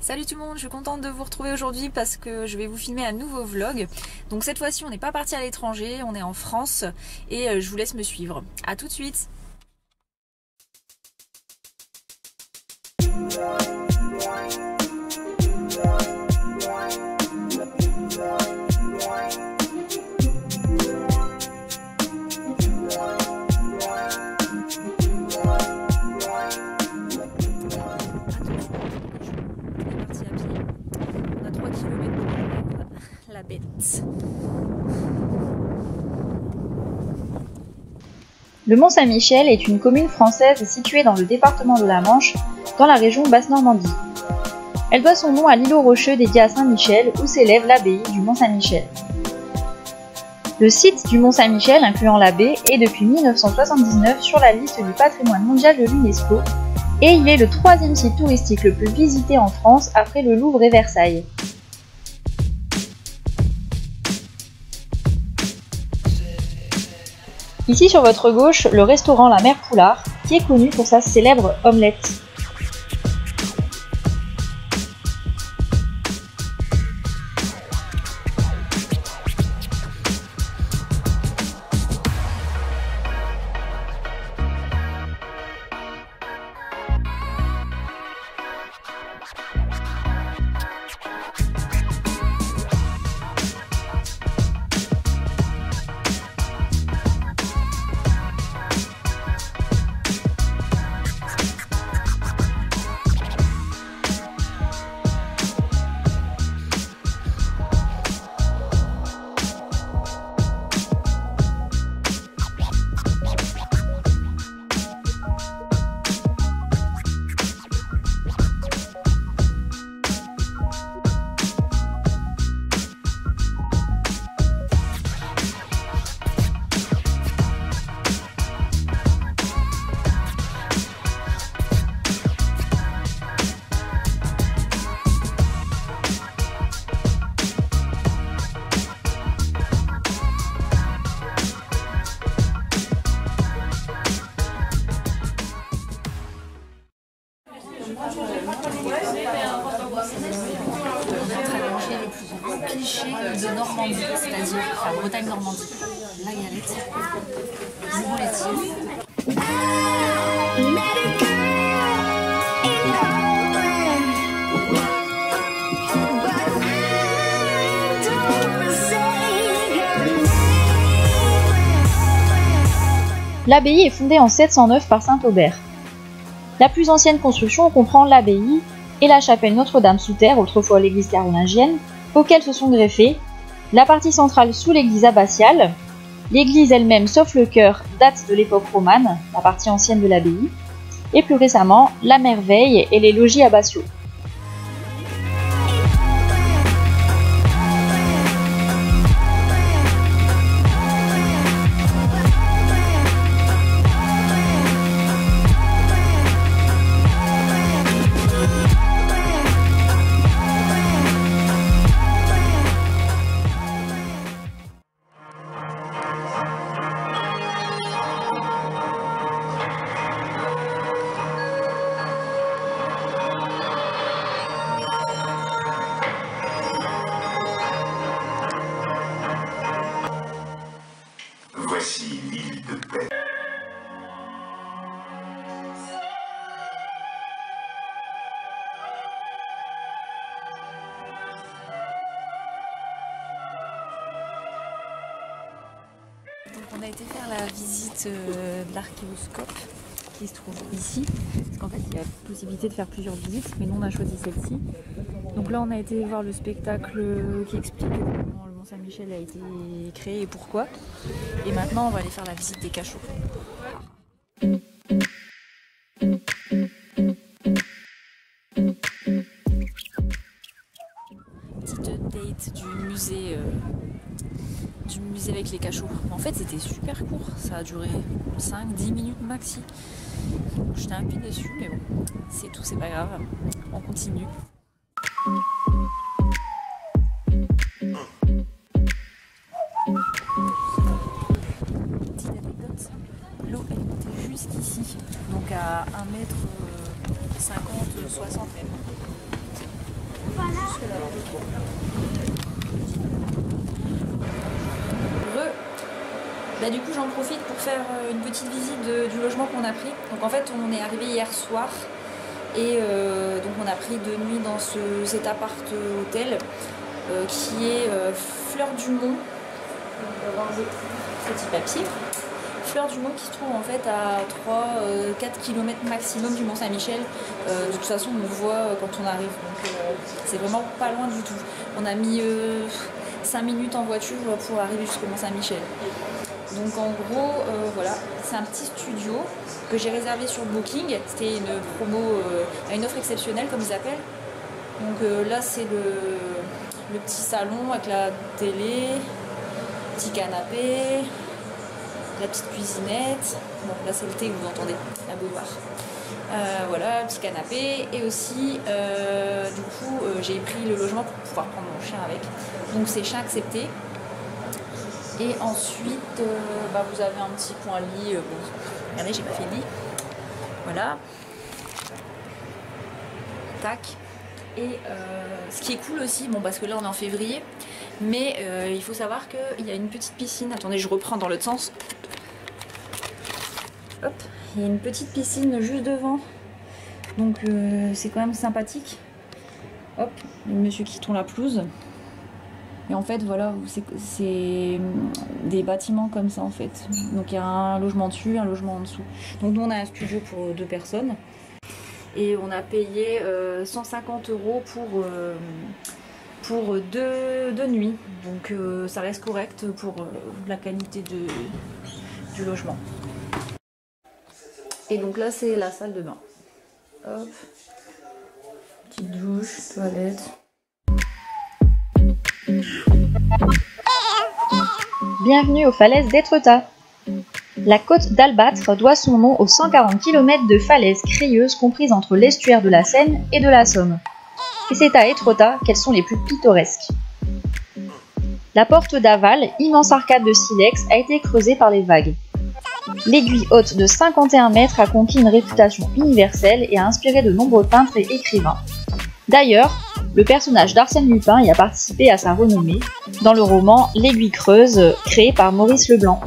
Salut tout le monde, je suis contente de vous retrouver aujourd'hui parce que je vais vous filmer un nouveau vlog. Donc cette fois-ci on n'est pas parti à l'étranger, on est en France et je vous laisse me suivre. A tout de suite. La bête. Le Mont-Saint-Michel est une commune française située dans le département de la Manche, dans la région Basse-Normandie. Elle doit son nom à l'îlot rocheux dédié à Saint-Michel, où s'élève l'abbaye du Mont-Saint-Michel. Le site du Mont-Saint-Michel, incluant l'abbaye, est depuis 1979 sur la liste du patrimoine mondial de l'UNESCO et il est le troisième site touristique le plus visité en France après le Louvre et Versailles. Ici sur votre gauche, le restaurant La Mère Poulard, qui est connu pour sa célèbre omelette. Cliché de Normandie, c'est-à-dire la Bretagne-Normandie. La galette, jambon laitier. L'abbaye est fondée en 709 par saint Aubert. La plus ancienne construction comprend l'abbaye et la chapelle Notre-Dame sous terre, autrefois l'église carolingienne, auxquelles se sont greffées la partie centrale sous l'église abbatiale, l'église elle-même sauf le chœur date de l'époque romane, la partie ancienne de l'abbaye, et plus récemment la merveille et les logis abbatiaux. Voici l'île de paix. Donc on a été faire la visite de l'archéoscope qui se trouve ici. Parce qu'en fait il y a possibilité de faire plusieurs visites, mais nous on a choisi celle-ci. Donc là on a été voir le spectacle qui explique comment le Mont-Saint-Michel a été créé et pourquoi. Et maintenant on va aller faire la visite des cachots. Petite update du musée avec les cachots. En fait c'était super court, ça a duré 5-10 minutes maxi. J'étais un peu déçue mais bon, c'est tout, c'est pas grave, on continue. Petite anecdote, l'eau elle montait jusqu'ici, donc à 1,50 m, 60 même. Bah, du coup j'en profite pour faire une petite visite du logement qu'on a pris. Donc en fait on est arrivé hier soir et donc on a pris 2 nuits dans cet appart hôtel qui est Fleur du Mont. On va voir ce petit papier. Fleur du Mont qui se trouve en fait à 3-4 km maximum du Mont-Saint-Michel. De toute façon on le voit quand on arrive, donc c'est vraiment pas loin du tout. On a mis 5 minutes en voiture pour arriver jusqu'au Mont-Saint-Michel. Donc en gros, voilà, c'est un petit studio que j'ai réservé sur Booking. C'était une promo, une offre exceptionnelle comme ils appellent. Donc là c'est le petit salon avec la télé, petit canapé, la petite cuisinette. Bon là c'est le thé que vous entendez, la bouilloire. Voilà, petit canapé. Et aussi, du coup, j'ai pris le logement pour pouvoir prendre mon chien avec. Donc c'est chien accepté. Et ensuite, vous avez un petit coin lit. Bon, regardez, j'ai pas fait le lit. Voilà. Tac. Et ce qui est cool aussi, bon parce que là on est en février, mais il faut savoir qu'il y a une petite piscine. Attendez, je reprends dans l'autre sens. Hop, il y a une petite piscine juste devant. Donc c'est quand même sympathique. Hop, le monsieur qui tourne la pelouse. Et en fait, voilà, c'est des bâtiments comme ça en fait. Donc il y a un logement dessus, un logement en dessous. Donc nous on a un studio pour 2 personnes. Et on a payé 150 € pour 2 nuits. Donc ça reste correct pour la qualité du logement. Et donc là c'est la salle de bain. Hop. Petite douche, toilette. Bienvenue aux falaises d'Étretat. La côte d'Albâtre doit son nom aux 140 km de falaises crayeuses comprises entre l'estuaire de la Seine et de la Somme. Et c'est à Étretat qu'elles sont les plus pittoresques. La porte d'Aval, immense arcade de silex, a été creusée par les vagues. L'aiguille haute de 51 mètres a conquis une réputation universelle et a inspiré de nombreux peintres et écrivains. D'ailleurs, le personnage d'Arsène Lupin y a participé à sa renommée dans le roman L'Aiguille creuse, créé par Maurice Leblanc.